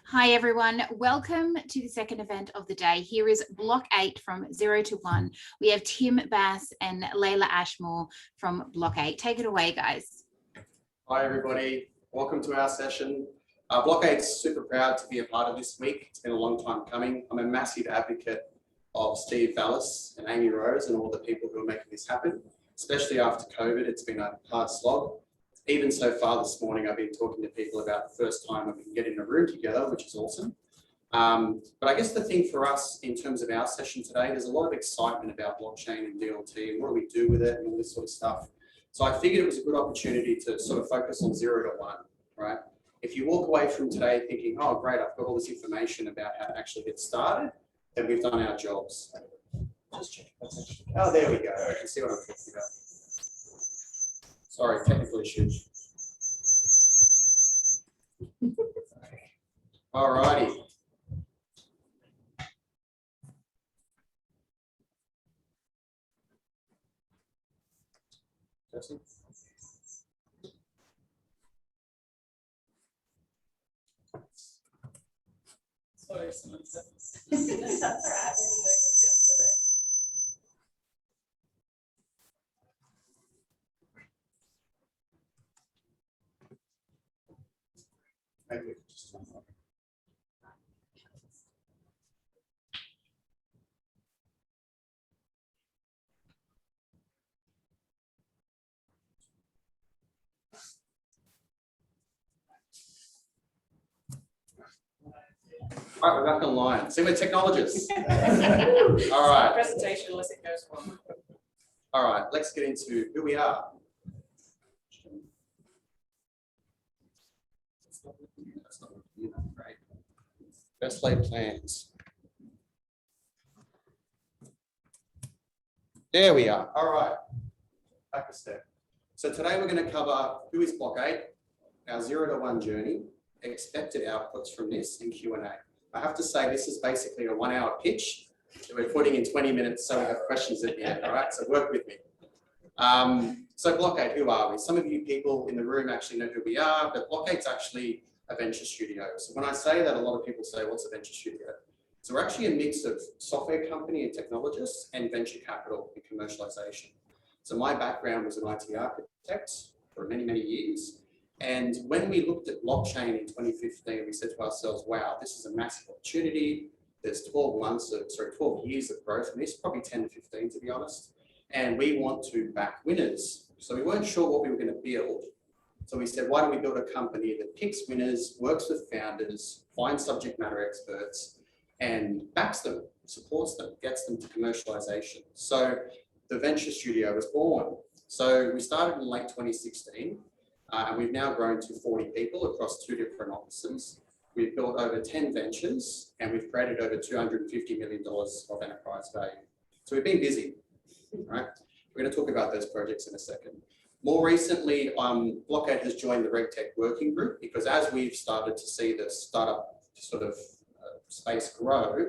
Hi everyone, welcome to the second event of the day. Here is Block 8 from 0 to 1. We have Tim Bass and Leighlah Ashmore from Block 8. Take it away, guys. Hi everybody, welcome to our session. Block 8 is super proud to be a part of this week. It's been a long time coming. I'm a massive advocate of Steve Vallis and Amy Rose and all the people who are making this happen, especially after COVID. It's been a hard slog. Even so far this morning, I've been talking to people about the first time we can get in a room together, which is awesome. But I guess the thing for us in terms of our session today, there's a lot of excitement about blockchain and DLT and what do we do with it and all this sort of stuff. So I figured it was a good opportunity to sort of focus on 0 to 1, right? If you walk away from today thinking, oh, great, I've got all this information about how to actually get started, then we've done our jobs. Just check. Oh, there we go. You can see what I'm talking about. Sorry, technical issues. All righty. Justin? Sorry, someone said this. That's all right. I've been doing this yesterday. Maybe we can just turn it on. All right, we're back online. See, we're technologists. All right. Presentation unless it goes wrong. All right, let's get into who we are. That's not right. Best laid plans. There we are. All right. Back a step. So today we're going to cover who is Block 8, our 0 to 1 journey, expected outputs from this, and Q&A. I have to say this is basically a 1-hour pitch that we're putting in 20 minutes so we have questions at the end. All right, so work with me. So Block 8, who are we? Some of you people in the room actually know who we are, but Block 8's actually a venture studio. So when I say that, a lot of people say, what's a venture studio? So we're actually a mix of software company and technologists and venture capital and commercialization. So my background was an IT architect for many, many years. And when we looked at blockchain in 2015, we said to ourselves, wow, this is a massive opportunity. There's 12 years of growth, and this probably 10 to 15 to be honest. And we want to back winners. So we weren't sure what we were going to build. So we said, why don't we build a company that picks winners, works with founders, finds subject matter experts, and backs them, supports them, gets them to commercialization. So the venture studio was born. So we started in late 2016. And we've now grown to 40 people across 2 different offices. We've built over 10 ventures and we've created over $250 million of enterprise value. So we've been busy, right? We're going to talk about those projects in a second. More recently, Block 8 has joined the RegTech working group because as we've started to see the startup sort of space grow,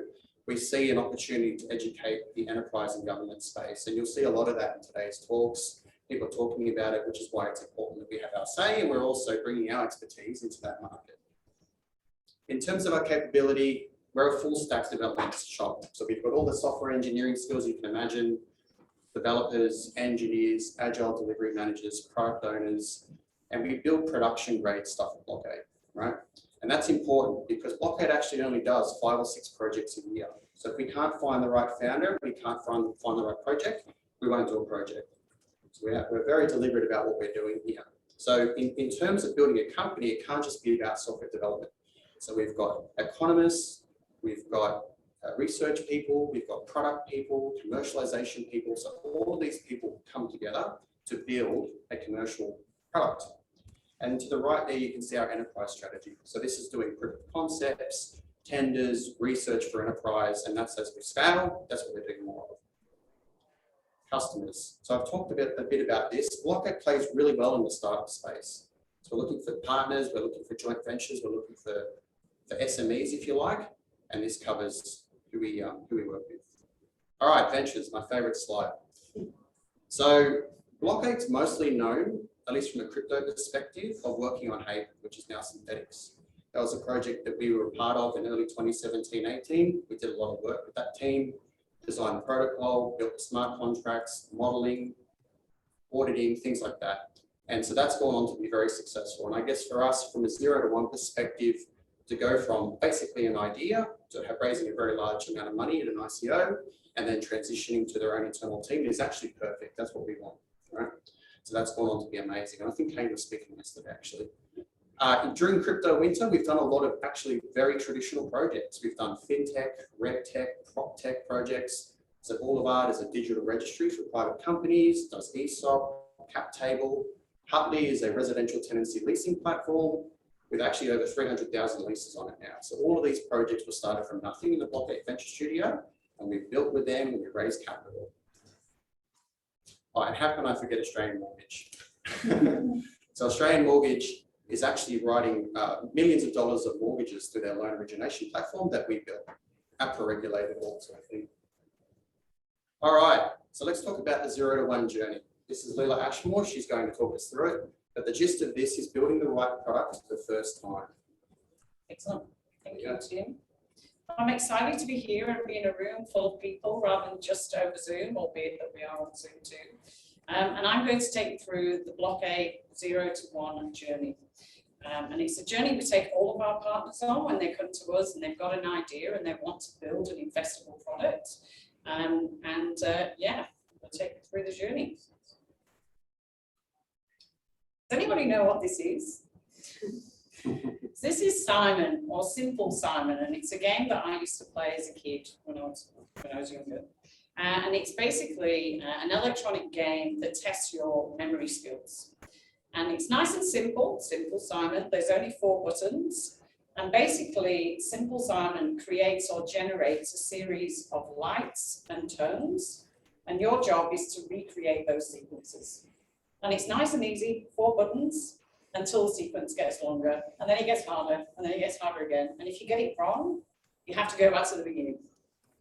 we see an opportunity to educate the enterprise and government space. And you'll see a lot of that in today's talks. People talking about it, which is why it's important that we have our say, and we're also bringing our expertise into that market. In terms of our capability, we're a full stack development shop. So we've got all the software engineering skills you can imagine, developers, engineers, agile delivery managers, product owners, and we build production grade stuff at Block 8, right? And that's important because Block 8 actually only does 5 or 6 projects a year. So if we can't find the right founder, we can't find the right project, we won't do a project. So we're very deliberate about what we're doing here. So in terms of building a company, it can't just be about software development. So we've got economists, we've got research people, we've got product people, commercialization people. So all of these people come together to build a commercial product. And to the right there, you can see our enterprise strategy. So this is doing proof of concepts, tenders, research for enterprise, and that's as we scale, that's what we're doing more of. customers. So I've talked a bit about this. Block8 plays really well in the startup space. So we're looking for partners, we're looking for joint ventures, we're looking for SMEs, if you like, and this covers who we work with. All right, ventures, my favorite slide. So Block8's mostly known, at least from a crypto perspective, of working on Haven, which is now Synthetics. That was a project that we were a part of in early 2017-18. We did a lot of work with that team, designed the protocol, built the smart contracts, modeling, auditing, things like that. And so that's gone on to be very successful. And I guess for us, from a 0 to 1 perspective, to go from basically an idea to raising a very large amount of money at an ICO and then transitioning to their own internal team is actually perfect. That's what we want, right? So that's gone on to be amazing. And I think Kane was speaking yesterday, actually. During crypto winter, we've done a lot of actually very traditional projects. We've done fintech, regtech, proptech projects. So Boulevard is a digital registry for private companies, does ESOP, cap table. Hutley is a residential tenancy leasing platform with actually over 300,000 leases on it now. So all of these projects were started from nothing in the Block8 Venture Studio, and we've built with them and we've raised capital. Oh, and how can I forget Australian Mortgage? So Australian Mortgage is actually writing millions of dollars of mortgages through their loan origination platform that we built, APRA regulated also, I think. All right, so let's talk about the 0 to 1 journey. This is Leighlah Ashmore. She's going to talk us through it. But the gist of this is building the right product for the first time. Excellent. Thank you, Tim. I'm excited to be here and be in a room full of people rather than just over Zoom, albeit that we are on Zoom too. And I'm going to take you through the Block8 0 to 1 journey. And it's a journey we take all of our partners on when they come to us and they've got an idea and they want to build an investable product. Yeah, we'll take you through the journey. Does anybody know what this is? This is Simon, or Simple Simon, and it's a game that I used to play as a kid when I was younger. And it's basically an electronic game that tests your memory skills. And it's nice and simple, Simple Simon. There's only 4 buttons. And basically, Simple Simon creates or generates a series of lights and tones. And your job is to recreate those sequences. And it's nice and easy, 4 buttons, until the sequence gets longer. And then it gets harder, and then it gets harder again. And if you get it wrong, you have to go back to the beginning.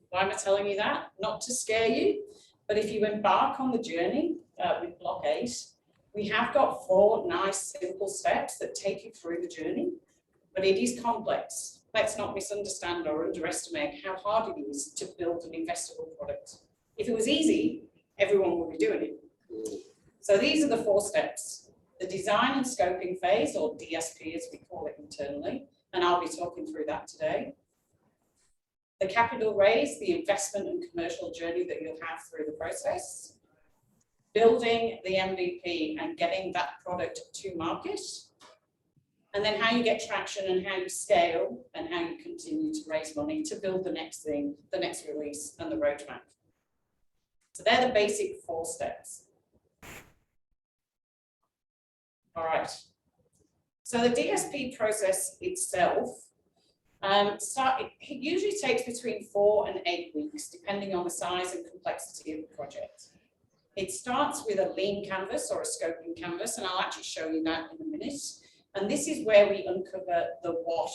Why am I telling you that? Not to scare you, but if you embark on the journey with Block8, we have got 4 nice, simple steps that take you through the journey, but it is complex. Let's not misunderstand or underestimate how hard it is to build an investable product. If it was easy, everyone would be doing it. So these are the 4 steps. The design and scoping phase, or DSP as we call it internally, and I'll be talking through that today. The capital raise, the investment and commercial journey that you'll have through the process. Building the MVP and getting that product to market. And then how you get traction and how you scale and how you continue to raise money to build the next thing, the next release and the roadmap. So they're the basic 4 steps. All right. So the DSP process itself, it usually takes between 4 and 8 weeks, depending on the size and complexity of the project. It starts with a lean canvas or a scoping canvas, and I'll actually show you that in a minute. And this is where we uncover the what.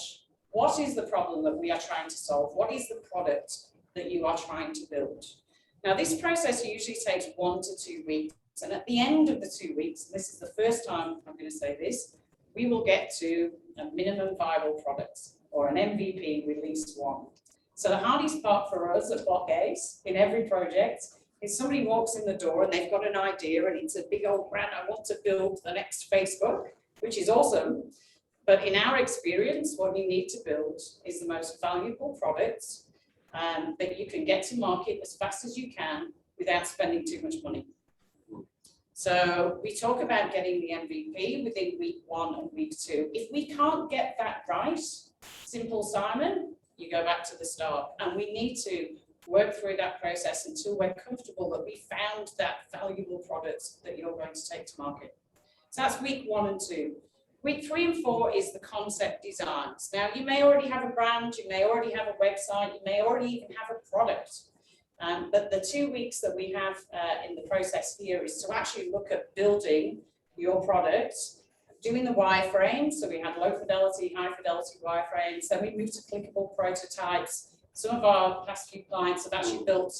What is the problem that we are trying to solve? What is the product that you are trying to build? Now, this process usually takes 1 to 2 weeks. And at the end of the 2 weeks, and this is the first time I'm going to say this, we will get to a minimum viable product or an MVP release 1. So the hardest part for us at Block8 in every project is somebody walks in the door and they've got an idea and it's a big old brand. I want to build the next Facebook, which is awesome. But in our experience, what you need to build is the most valuable product that you can get to market as fast as you can without spending too much money. So we talk about getting the MVP within week 1 and week 2. If we can't get that right, Simple Simon, you go back to the start. And we need to work through that process until we're comfortable that we found that valuable product that you're going to take to market. So that's week 1 and 2. Week 3 and 4 is the concept designs. Now, you may already have a brand, you may already have a website, you may already even have a product. But the 2 weeks that we have in the process here is to actually look at building your product, doing the wireframes. So we had low fidelity, high fidelity wireframes. Then we moved to clickable prototypes. Some of our past few clients have actually built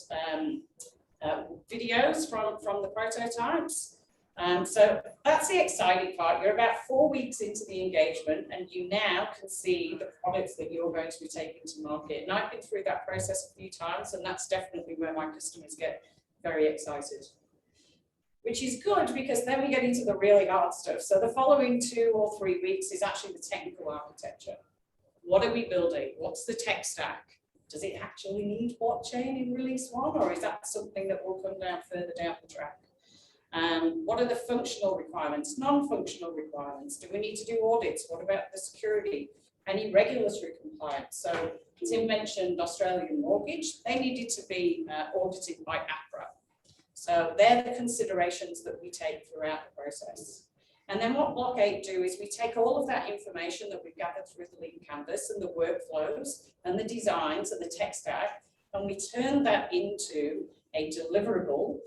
videos from the prototypes. So that's the exciting part. You're about 4 weeks into the engagement and you now can see the products that you're going to be taking to market. And I've been through that process a few times, and that's definitely where my customers get very excited. Which is good because then we get into the really hard stuff. So the following 2 or 3 weeks is actually the technical architecture. What are we building? What's the tech stack? Does it actually need blockchain in release 1, or is that something that will come down further down the track? What are the functional requirements, non-functional requirements? Do we need to do audits? What about the security? Any regulatory compliance? So Tim mentioned Australian mortgage. They needed to be audited by APRA. So they're the considerations that we take throughout the process. And then what Block8 do is we take all of that information that we've gathered through the Lean Canvas and the workflows and the designs and the tech stack, and we turn that into a deliverable,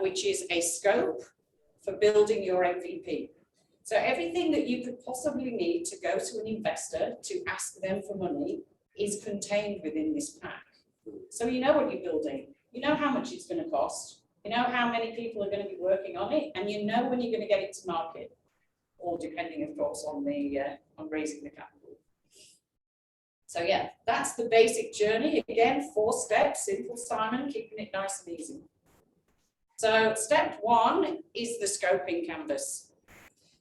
which is a scope for building your MVP. So everything that you could possibly need to go to an investor to ask them for money is contained within this pack. So you know what you're building, you know how much it's going to cost, you know how many people are going to be working on it, and you know when you're going to get it to market, or depending, of course, on the on raising the capital. So yeah, that's the basic journey. Again, 4 steps, simple, Simon, keeping it nice and easy. So step 1 is the scoping canvas.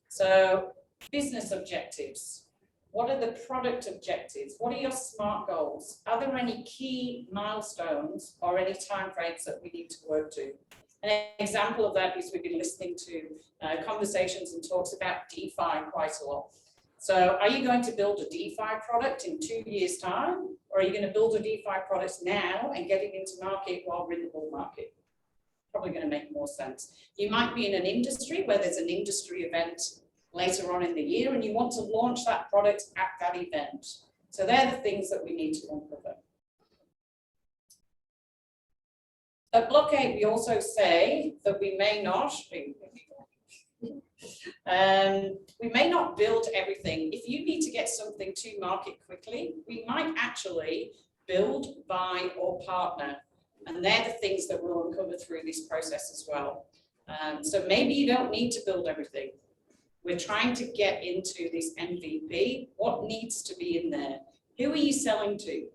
So business objectives. What are the product objectives? What are your SMART goals? Are there any key milestones or any timeframes that we need to work to? An example of that is we've been listening to conversations and talks about DeFi quite a lot. So are you going to build a DeFi product in 2 years' time? Or are you going to build a DeFi product now and get it into market while we're in the bull market? Probably going to make more sense. You might be in an industry where there's an industry event later on in the year and you want to launch that product at that event. So they're the things that we need to uncover. At Block8, we also say that we may not build everything. If you need to get something to market quickly, we might actually build, buy, or partner. And they're the things that we'll uncover through this process as well. So maybe you don't need to build everything. We're trying to get into this MVP. What needs to be in there? Who are you selling to?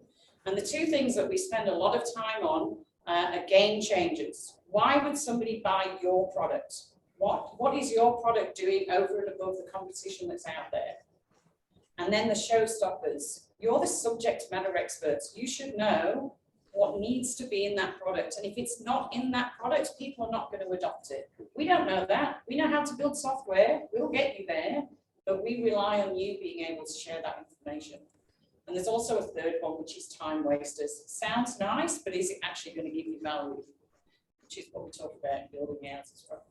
And the 2 things that we spend a lot of time on are game changers. Why would somebody buy your product? What is your product doing over and above the competition that's out there? And then the showstoppers. You're the subject matter experts. You should know what needs to be in that product. And if it's not in that product, people are not going to adopt it. We don't know that. We know how to build software. We'll get you there, but we rely on you being able to share that information. And there's also a 3rd one, which is time wasters. Sounds nice, but is it actually going to give you value? Which is what we talk about in building out as well.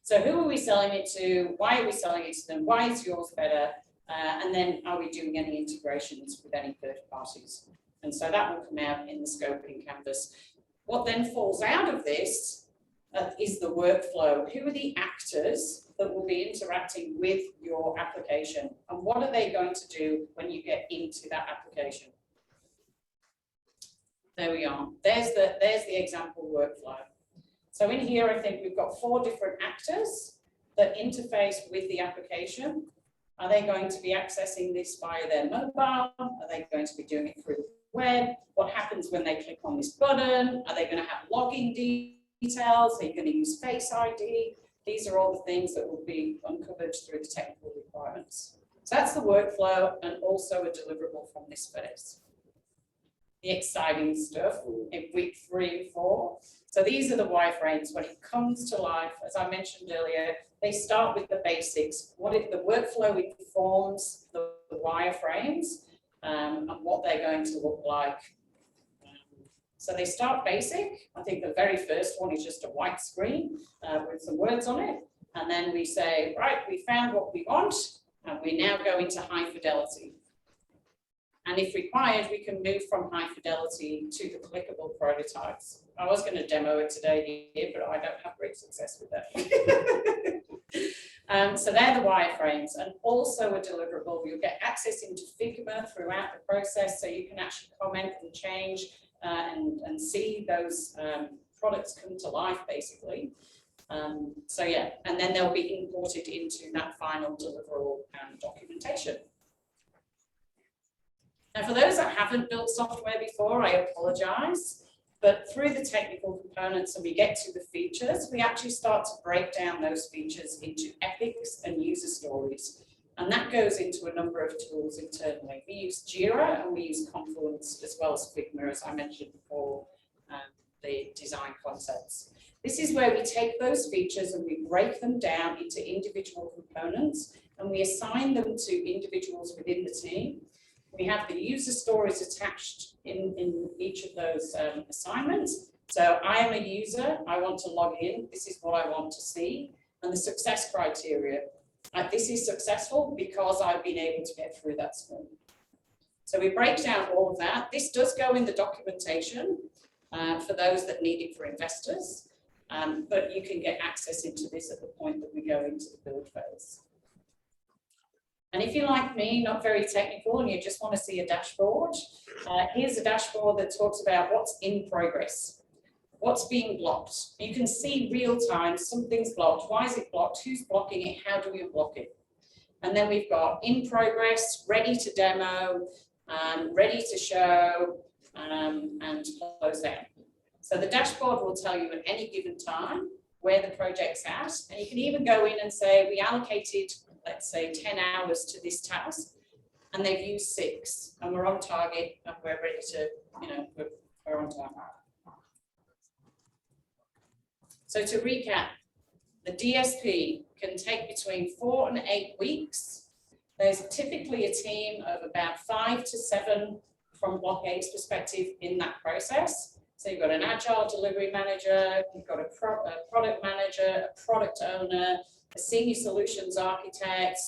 So who are we selling it to? Why are we selling it to them? Why is yours better? And then are we doing any integrations with any 3rd parties? And so that will come out in the scoping canvas. What then falls out of this is the workflow. Who are the actors that will be interacting with your application? And what are they going to do when you get into that application? There we are. There's the example workflow. So in here, I think we've got 4 different actors that interface with the application. Are they going to be accessing this via their mobile? Are they going to be doing it through the web? What happens when they click on this button? Are they going to have login details? Are you going to use Face ID? These are all the things that will be uncovered through the technical requirements. So that's the workflow and also a deliverable from this phase. The exciting stuff in week 3 and 4. So these are the wireframes. When it comes to life, as I mentioned earlier, they start with the basics. The workflow informs the wireframes and what they're going to look like. So they start basic. I think the very first one is just a white screen with some words on it. And then we say, right, we found what we want, and we now go into high fidelity. And if required, we can move from high fidelity to the clickable prototypes I was going to demo it today here, but I don't have great success with that. So they're the wireframes, and also a deliverable. You'll get access into Figma throughout the process, so you can actually comment and change and see those products come to life, basically. So yeah, and then they'll be imported into that final deliverable and documentation. Now, for those that haven't built software before, I apologize, but through the technical components and we get to the features, we actually start to break down those features into epics and user stories. And that goes into a number of tools internally. We use Jira and we use Confluence as well as Figma, as I mentioned before, the design concepts. This is where we take those features and we break them down into individual components and we assign them to individuals within the team. We have the user stories attached in each of those assignments. So I am a user, I want to log in, this is what I want to see, and the success criteria. This is successful because I've been able to get through that screen. So we break down all of that. This does go in the documentation for those that need it for investors, but you can get access into this at the point that we go into the build phase. And if you're like me, not very technical, and you just want to see a dashboard, here's a dashboard that talks about what's in progress, what's being blocked. You can see real time, something's blocked. Why is it blocked? Who's blocking it? How do we unblock it? And then we've got in progress, ready to demo, ready to show, and close down. So the dashboard will tell you at any given time where the project's at, and you can even go in and say, we allocated, let's say 10 hours to this task, and they've used 6, and we're on target, and we're ready to, we're on target. So to recap, the DSP can take between 4 and 8 weeks. There's typically a team of about 5 to 7 from Block8's perspective in that process. So you've got an agile delivery manager, you've got a product manager, a product owner, a senior solutions architect,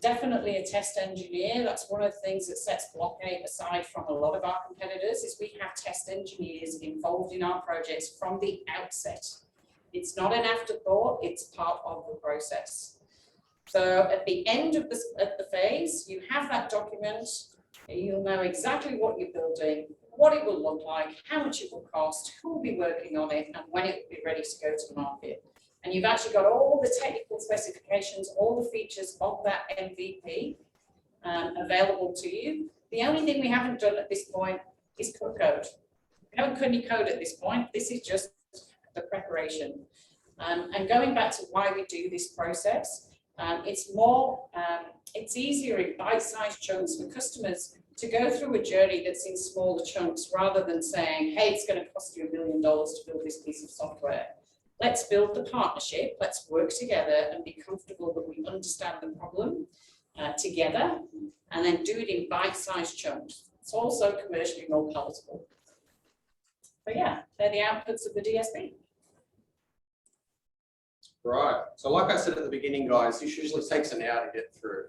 definitely a test engineer. That's one of the things that sets Block8 aside from a lot of our competitors, is we have test engineers involved in our projects from the outset. It's not an afterthought, it's part of the process. So at the end of the phase, you have that document, you'll know exactly what you're building, what it will look like, how much it will cost, who will be working on it, and when it will be ready to go to market. And you've actually got all the technical specifications, all the features of that MVP available to you. The only thing we haven't done at this point is put code. We haven't put any code at this point. This is just the preparation. And going back to why we do this process, it's easier in bite-sized chunks for customers to go through a journey that's in smaller chunks rather than saying, hey, it's going to cost you $1 million to build this piece of software. Let's build the partnership, let's work together and be comfortable that we understand the problem together, and then do it in bite-sized chunks. It's also commercially more palatable. But yeah, they're the outputs of the DSP. Right, so like I said at the beginning, guys, this usually takes an hour to get through,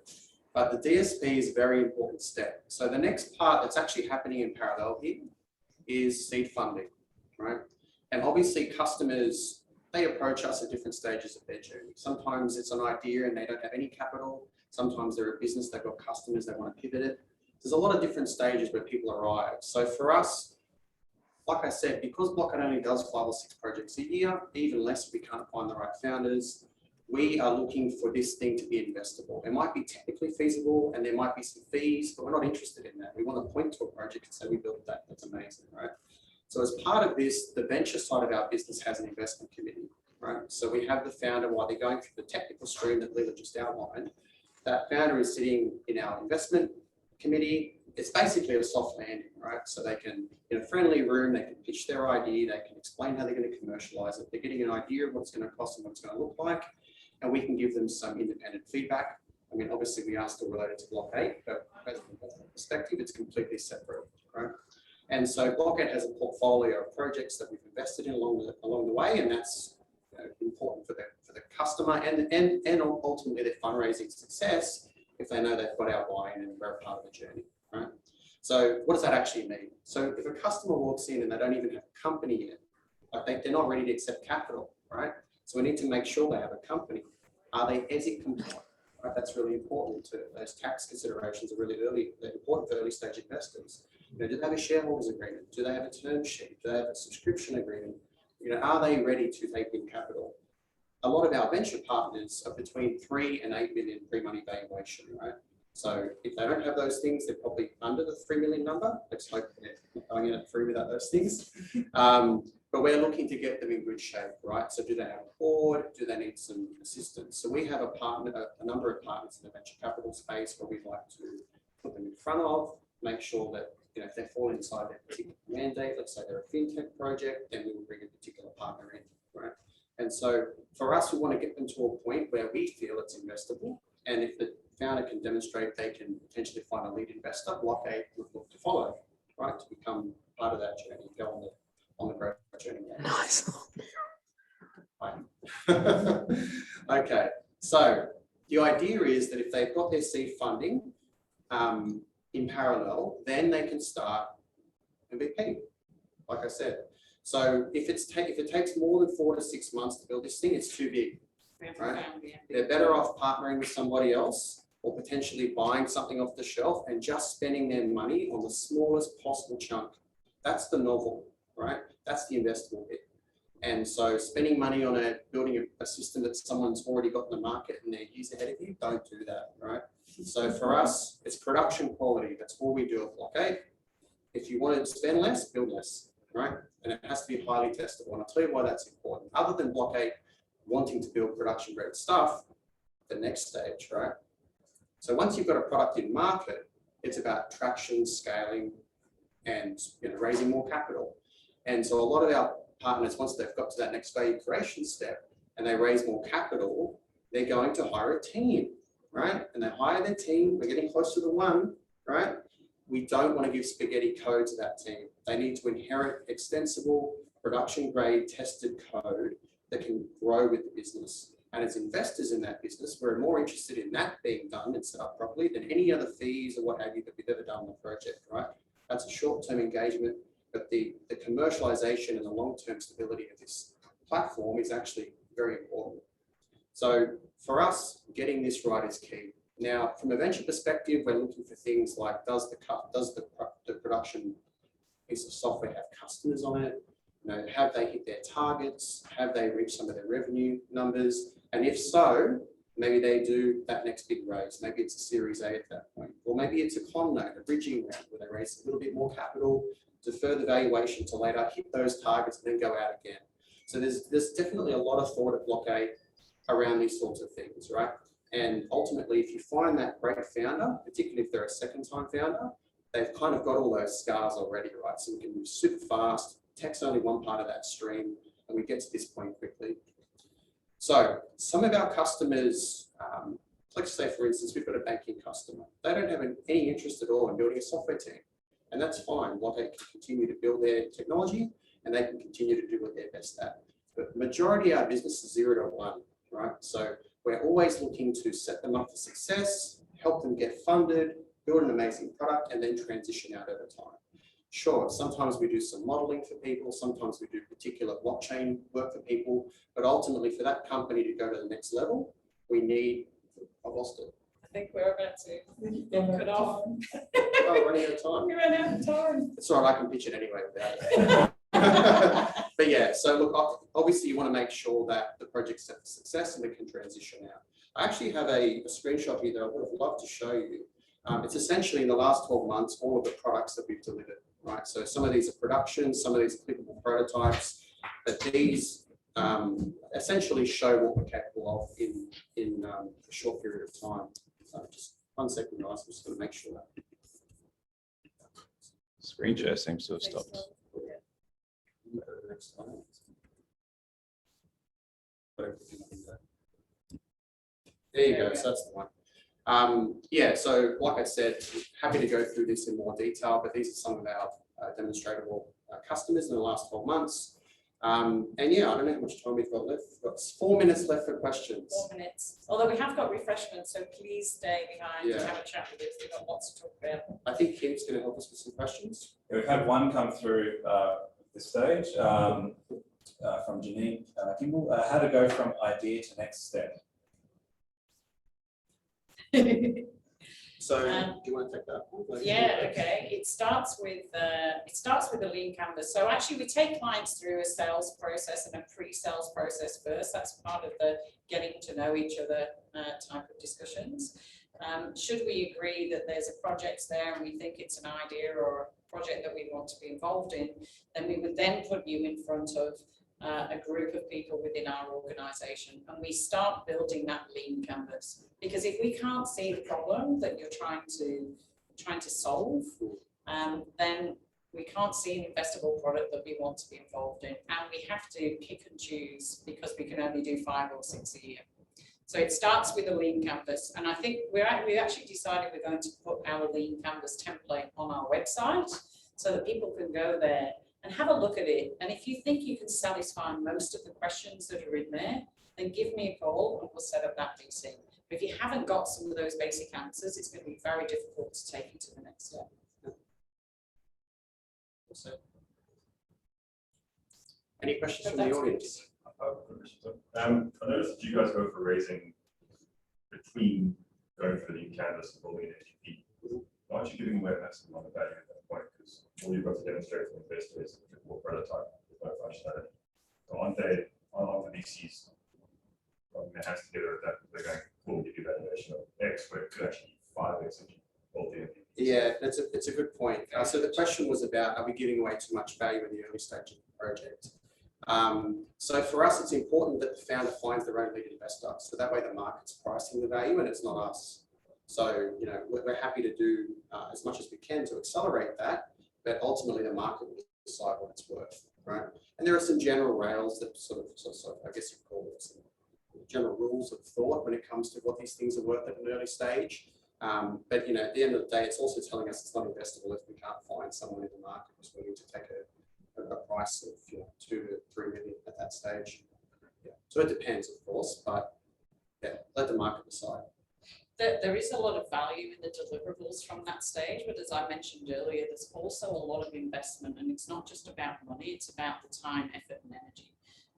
but the DSP is a very important step. So the next part that's actually happening in parallel here is seed funding, right? And obviously customers, they approach us at different stages of their journey. Sometimes it's an idea and they don't have any capital. Sometimes they're a business, they've got customers, they want to pivot it. There's a lot of different stages where people arrive. So for us, like I said, because Block8 only does 5 or 6 projects a year, even less if we can't find the right founders, we are looking for this thing to be investable. It might be technically feasible and there might be some fees, but we're not interested in that. We want to point to a project and say we built that, that's amazing, right? So as part of this, the venture side of our business has an investment committee, right? So we have the founder, while they're going through the technical stream that Leighlah just outlined, that founder is sitting in our investment committee. It's basically a soft landing, right? So they can, in a friendly room, they can pitch their idea, they can explain how they're going to commercialize it. They're getting an idea of what it's going to cost and what it's going to look like, and we can give them some independent feedback. I mean, obviously we are still related to Block8, but from that perspective, it's completely separate, right? And so Block8 has a portfolio of projects that we've invested in along the way, and that's important for the customer and ultimately their fundraising success if they know they've got our buy-in and we're a part of the journey, right? So what does that actually mean? So if a customer walks in and they don't even have a company yet, Like they're not ready to accept capital, right? So we need to make sure they have a company. Are they exit compliant? Right? That's really important too. Those tax considerations are really they're important for early stage investors. You know, do they have a shareholders agreement? Do they have a term sheet? Do they have a subscription agreement? You know, are they ready to take in capital? A lot of our venture partners are between 3 and 8 million pre-money valuation, right? So if they don't have those things, they're probably under the 3 million number. Let's hope they're not going in at 3 without those things. But we're looking to get them in good shape, right? So do they have a board? Do they need some assistance? So we have a number of partners in the venture capital space where we'd like to put them in front of, make sure that, you know, if they fall inside their particular mandate, let's say they're a fintech project, then we will bring a particular partner in, right? And so for us, we want to get them to a point where we feel it's investable. And if the founder can demonstrate they can potentially find a lead investor, Block8 would look to follow, right? To become part of that journey, go on the growth journey. Nice. Okay, so the idea is that if they've got their seed funding in parallel, then they can start MVP, like I said. So if it takes more than 4 to 6 months to build this thing, it's too big, right? They're better off partnering with somebody else or potentially buying something off the shelf and just spending their money on the smallest possible chunk. That's the novel, right? That's the investable bit. And so spending money on building a system that someone's already got in the market and they're years ahead of you, don't do that, right? So for us, it's production quality. That's all we do at Block8. If you want to spend less, build less, right? And it has to be highly testable. And I'll tell you why that's important. Other than Block8 wanting to build production grade stuff, the next stage, right? So once you've got a product in market, it's about traction, scaling, and, you know, raising more capital. And so a lot of our partners, once they've got to that next value creation step and they raise more capital, they're going to hire a team, right? And they hire their team. We're getting close to the 1, right? We don't want to give spaghetti code to that team. They need to inherit extensible, production grade, tested code that can grow with the business. And as investors in that business, we're more interested in that being done and set up properly than any other fees or what have you that we've ever done on the project, right? That's a short-term engagement, but the commercialization and the long-term stability of this platform is actually very important. So for us, getting this right is key. Now, from a venture perspective, we're looking for things like, does the production piece of software have customers on it? You know, have they hit their targets? Have they reached some of their revenue numbers? And if so, maybe they do that next big raise. Maybe it's a Series A at that point. Or maybe it's a con note, a bridging round, where they raise a little bit more capital, defer the valuation to later, hit those targets, and then go out again. So there's definitely a lot of thought at Block8 around these sorts of things, right? And ultimately, if you find that great founder, particularly if they're a second-time founder, they've kind of got all those scars already, right? So we can move super fast, tech's only one part of that stream, and we get to this point quickly. So some of our customers, let's say, for instance, we've got a banking customer. They don't have any interest at all in building a software team, and that's fine. Block8 can continue to build their technology, and they can continue to do what they're best at. But the majority of our business is 0 to 1, right? So we're always looking to set them up for success, help them get funded, build an amazing product, and then transition out over time. Sure, sometimes we do some modeling for people, sometimes we do particular blockchain work for people, but ultimately for that company to go to the next level, we need, I've lost it. I think we're about to cut off. Oh, running out of time. We ran out of time. It's all right, I can pitch it anyway without it. But yeah, so look, obviously you want to make sure that the project's set for success and we can transition out. I actually have a screenshot here that I would have loved to show you. It's essentially in the last 12 months, all of the products that we've delivered, right? So some of these are production, some of these are clickable prototypes, but these essentially show what we're capable of in a short period of time. So just 1 second, guys, I'm just going to make sure that. Screen share seems to have stopped. Next time. There you go, so that's the one. Yeah, so like I said, happy to go through this in more detail, but these are some of our demonstratable customers in the last 12 months. And yeah, I don't know how much time we've got left. We've got 4 minutes left for questions. 4 minutes. Although we have got refreshments, so please stay behind and Yeah. have a chat with us. We've got lots to talk about. I think Kim's going to help us with some questions. Yeah, we've had one come through at this stage. from Janine Kimball. How to go from idea to next step. So do you want to take that one? Yeah, okay. It starts with a lean canvas. So actually we take clients through a sales process and a pre-sales process first. That's part of the getting to know each other type of discussions. Should we agree that there's a project there and we think it's an idea or a project that we want to be involved in, then we would then put you in front of a group of people within our organisation, and we start building that lean canvas. Because if we can't see the problem that you're trying to solve, then we can't see an investable product that we want to be involved in, and we have to pick and choose because we can only do 5 or 6 a year. So it starts with a lean canvas, and I think we actually decided we're going to put our lean canvas template on our website so that people can go there and have a look at it. And if you think you can satisfy most of the questions that are in there, then give me a call and we'll set up that meeting. But if you haven't got some of those basic answers, it's going to be very difficult to take you to the next step. Any questions from the audience? I noticed that you guys go for raising between going for the canvas and building an MVP. Why aren't you giving away a massive amount of value at that point? Because all you've got to demonstrate to investors is a typical prototype with no functionality. So aren't the VCs rubbing their hands together at that? They're going, we'll give you valuation of X, where it could actually be 5X if you build the MVP. Yeah, it's a good point. So the question was about, are we giving away too much value in the early stage of the project? So for us, it's important that the founder finds their own lead investor. So that way the market's pricing the value and it's not us. So, you know, we're happy to do as much as we can to accelerate that, but ultimately the market will decide what it's worth, right? And there are some general rails that sort of I guess you call it some general rules of thought when it comes to what these things are worth at an early stage. But, you know, at the end of the day, it's also telling us it's not investable if we can't find someone in the market who's willing to take a price of, you know, 2 to 3 million at that stage. Yeah. So it depends, of course, but yeah, let the market decide. There is a lot of value in the deliverables from that stage, but as I mentioned earlier, there's also a lot of investment, and it's not just about money, it's about the time, effort and energy.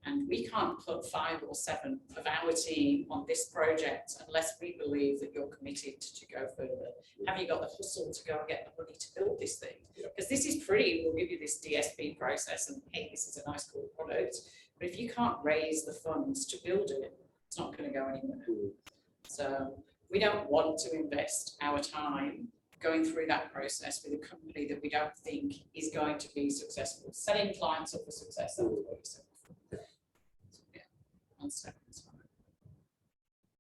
And we can't put 5 or 7 of our team on this project unless we believe that you're committed to go further. Have you got the hustle to go and get the money to build this thing? Because this is free, we'll give you this DSP process and hey, this is a nice cool product. But if you can't raise the funds to build it, it's not going to go anywhere. So we don't want to invest our time going through that process with a company that we don't think is going to be successful. Setting clients up for success, that's what we said before. So, yeah, 1 step.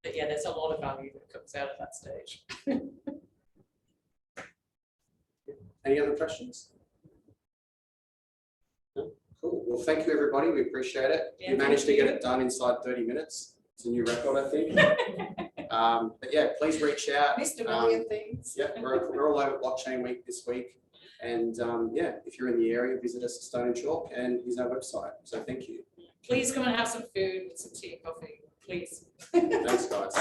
But yeah, there's a lot of value that comes out of that stage. Any other questions? No? Cool. Well, thank you, everybody. We appreciate it. Yeah, we managed to get it done inside 30 minutes. It's a new record, I think. But yeah, please reach out. Missed a million things. Yeah, we're all over Blockchain Week this week. And yeah, if you're in the area, visit us at Stone and Chalk and use our website. So thank you. Please come and have some food with some tea and coffee, please. Thanks, guys.